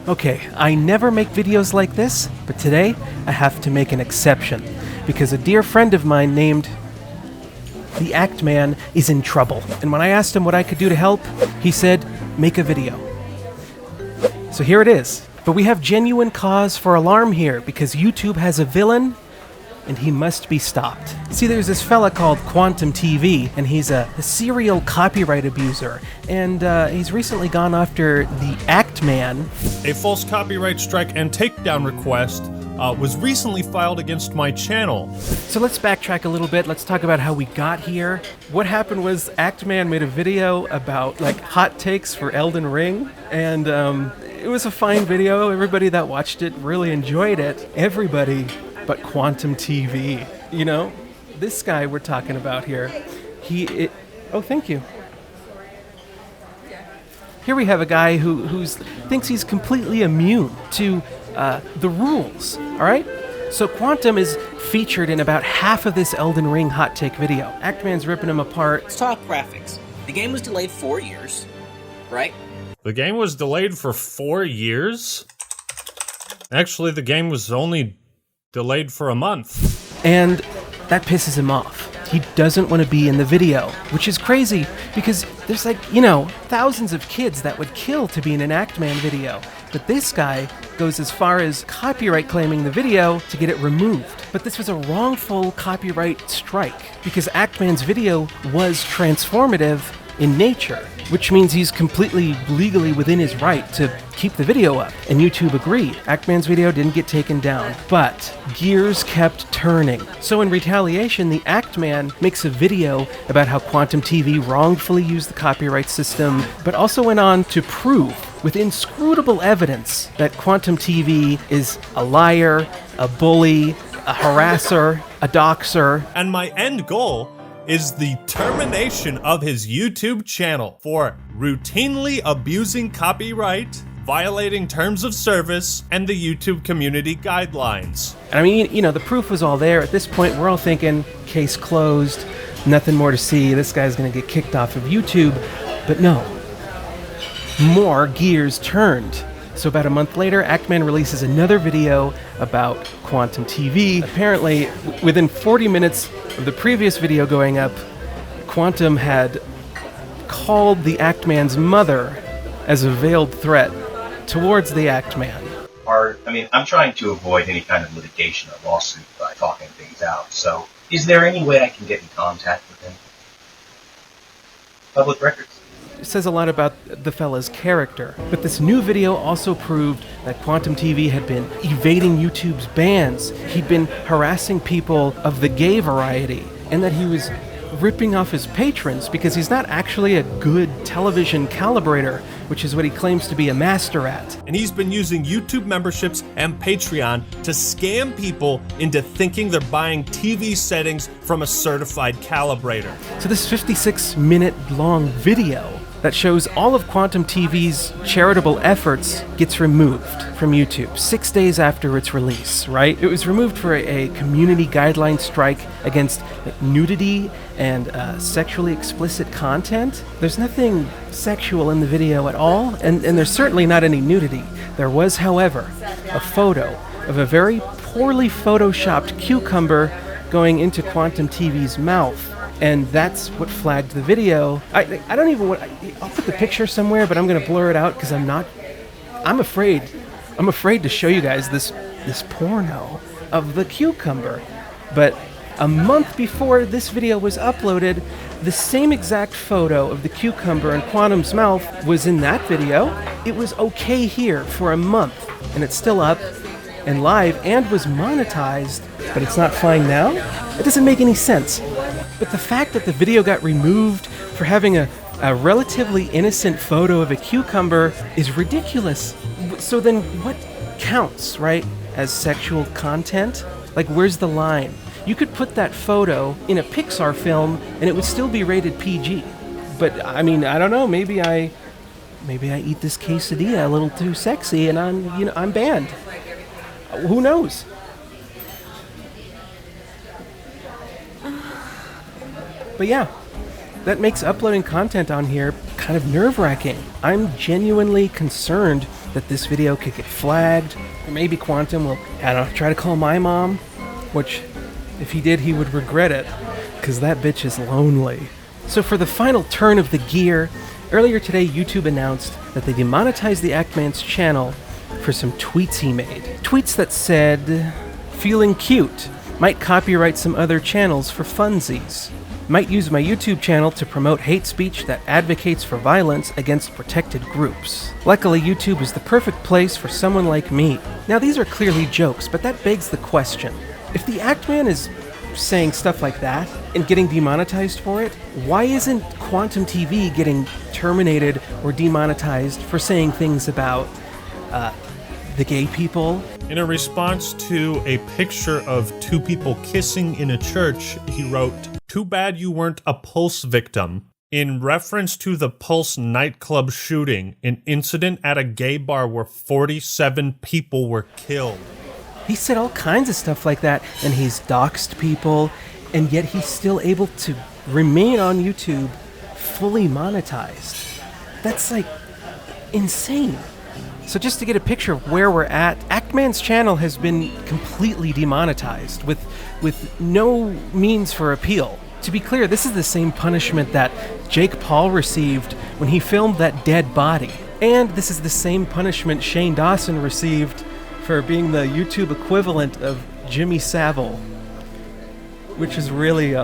Okay, I never make videos like this, but today I have to make an exception, because a dear friend of mine named the Act Man is in trouble. And when I asked him what I could do to help, he said, make a video. So here it is. But we have genuine cause for alarm here, because YouTube has a villain, and he must be stopped. See, there's this fella called Quantum TV, and he's a serial copyright abuser, and he's recently gone after the Act Man. A false copyright strike and takedown request was recently filed against my channel. So let's backtrack a little bit. Let's talk about how we got here. What happened was Act Man made a video about like hot takes for Elden Ring, and it was a fine video. Everybody that watched it really enjoyed it. Everybody but Quantum TV. You know, this guy we're talking about here, oh, thank you. Here we have a guy who thinks he's completely immune to the rules, all right? So Quantum is featured in about half of this Elden Ring hot take video. Actman's ripping him apart. Let's talk graphics. The game was delayed 4 years, right? The game was delayed for 4 years? Actually, the game was only delayed for a month. And that pisses him off. He doesn't want to be in the video, which is crazy because there's like, you know, thousands of kids that would kill to be in an Act Man video. But this guy goes as far as copyright claiming the video to get it removed. But this was a wrongful copyright strike because Act Man's video was transformative in nature, which means he's completely legally within his right to keep the video up. And YouTube agreed. Act Man's video didn't get taken down, but gears kept turning. So in retaliation, the Act Man makes a video about how Quantum TV wrongfully used the copyright system, but also went on to prove with inscrutable evidence that Quantum TV is a liar, a bully, a harasser, a doxer. And my end goal is the termination of his YouTube channel for routinely abusing copyright, violating terms of service, and the YouTube community guidelines. And I mean, you know, the proof was all there. At this point, we're all thinking, case closed, nothing more to see, this guy's gonna get kicked off of YouTube. But no, more gears turned. So about a month later, Act Man releases another video about Quantum TV. Apparently, within 40 minutes of the previous video going up, Quantum had called the Act Man's mother as a veiled threat towards the Act Man. I'm trying to avoid any kind of litigation or lawsuit by talking things out, so is there any way I can get in contact with him? Public records. It says a lot about the fella's character. But this new video also proved that Quantum TV had been evading YouTube's bans. He'd been harassing people of the gay variety, and that he was ripping off his patrons because he's not actually a good television calibrator, which is what he claims to be a master at. And he's been using YouTube memberships and Patreon to scam people into thinking they're buying TV settings from a certified calibrator. So this 56-minute long video that shows all of Quantum TV's charitable efforts gets removed from YouTube 6 days after its release, right? It was removed for a community guideline strike against nudity and sexually explicit content. There's nothing sexual in the video at all, and there's certainly not any nudity. There was, however, a photo of a very poorly photoshopped cucumber going into Quantum TV's mouth. And that's what flagged the video. I don't even want, I'll put the picture somewhere, but I'm gonna blur it out because I'm afraid to show you guys this porno of the cucumber. But a month before this video was uploaded, the same exact photo of the cucumber in Quantum's mouth was in that video. It was okay here for a month, and it's still up and live and was monetized, but it's not fine now? It doesn't make any sense. But the fact that the video got removed for having a relatively innocent photo of a cucumber is ridiculous. So then what counts, right, as sexual content? Like, where's the line? You could put that photo in a Pixar film and it would still be rated PG. But I mean, I don't know, maybe I eat this quesadilla a little too sexy and I'm banned. Who knows? But yeah, that makes uploading content on here kind of nerve-wracking. I'm genuinely concerned that this video could get flagged, or maybe Quantum will, I don't know, try to call my mom, which, if he did, he would regret it, because that bitch is lonely. So for the final turn of the gear, earlier today YouTube announced that they demonetized the Actman's channel for some tweets he made. Tweets that said, "Feeling cute. Might copyright some other channels for funsies. Might use my YouTube channel to promote hate speech that advocates for violence against protected groups. Luckily, YouTube is the perfect place for someone like me." Now, these are clearly jokes, but that begs the question. If the Actman is saying stuff like that and getting demonetized for it, why isn't Quantum TV getting terminated or demonetized for saying things about the gay people? In a response to a picture of two people kissing in a church, he wrote, "Too bad you weren't a Pulse victim." In reference to the Pulse nightclub shooting, an incident at a gay bar where 47 people were killed. He said all kinds of stuff like that, and he's doxed people, and yet he's still able to remain on YouTube fully monetized. That's like insane. So just to get a picture of where we're at, Actman's channel has been completely demonetized with no means for appeal. To be clear, this is the same punishment that Jake Paul received when he filmed that dead body. And this is the same punishment Shane Dawson received for being the YouTube equivalent of Jimmy Savile, which is really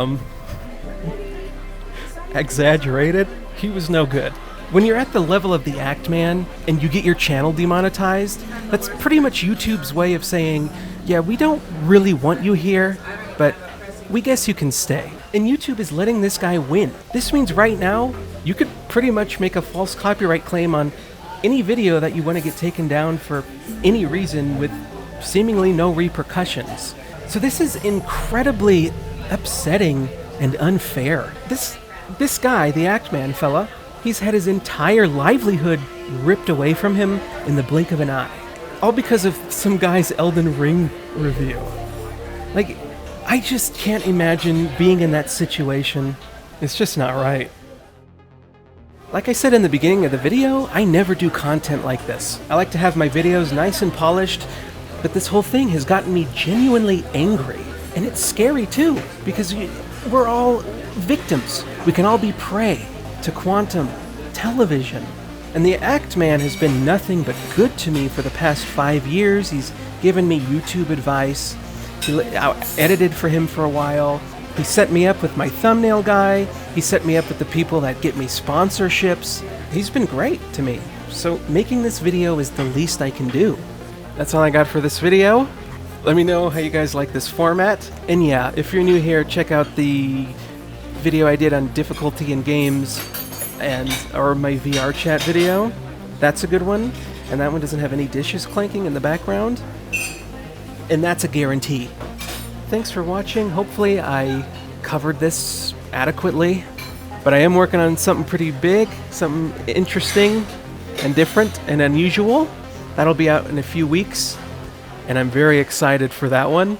exaggerated. He was no good. When you're at the level of the Actman and you get your channel demonetized, that's pretty much YouTube's way of saying, yeah, we don't really want you here, but we guess you can stay. And YouTube is letting this guy win. This means right now, you could pretty much make a false copyright claim on any video that you want to get taken down for any reason with seemingly no repercussions. So this is incredibly upsetting and unfair. This guy, the Actman fella, he's had his entire livelihood ripped away from him in the blink of an eye. All because of some guy's Elden Ring review. Like, I just can't imagine being in that situation. It's just not right. Like I said in the beginning of the video, I never do content like this. I like to have my videos nice and polished, but this whole thing has gotten me genuinely angry. And it's scary too, because we're all victims. We can all be prey to Quantum television. And the Actman has been nothing but good to me for the past 5 years. He's given me YouTube advice. I edited for him for a while. He set me up with my thumbnail guy. He set me up with the people that get me sponsorships. He's been great to me. So making this video is the least I can do. That's all I got for this video. Let me know how you guys like this format. And yeah, if you're new here, check out the video I did on difficulty in games or my VR chat video. That's a good one. And that one doesn't have any dishes clanking in the background. And that's a guarantee. Thanks for watching. Hopefully I covered this adequately. But I am working on something pretty big, something interesting and different and unusual. That'll be out in a few weeks. And I'm very excited for that one.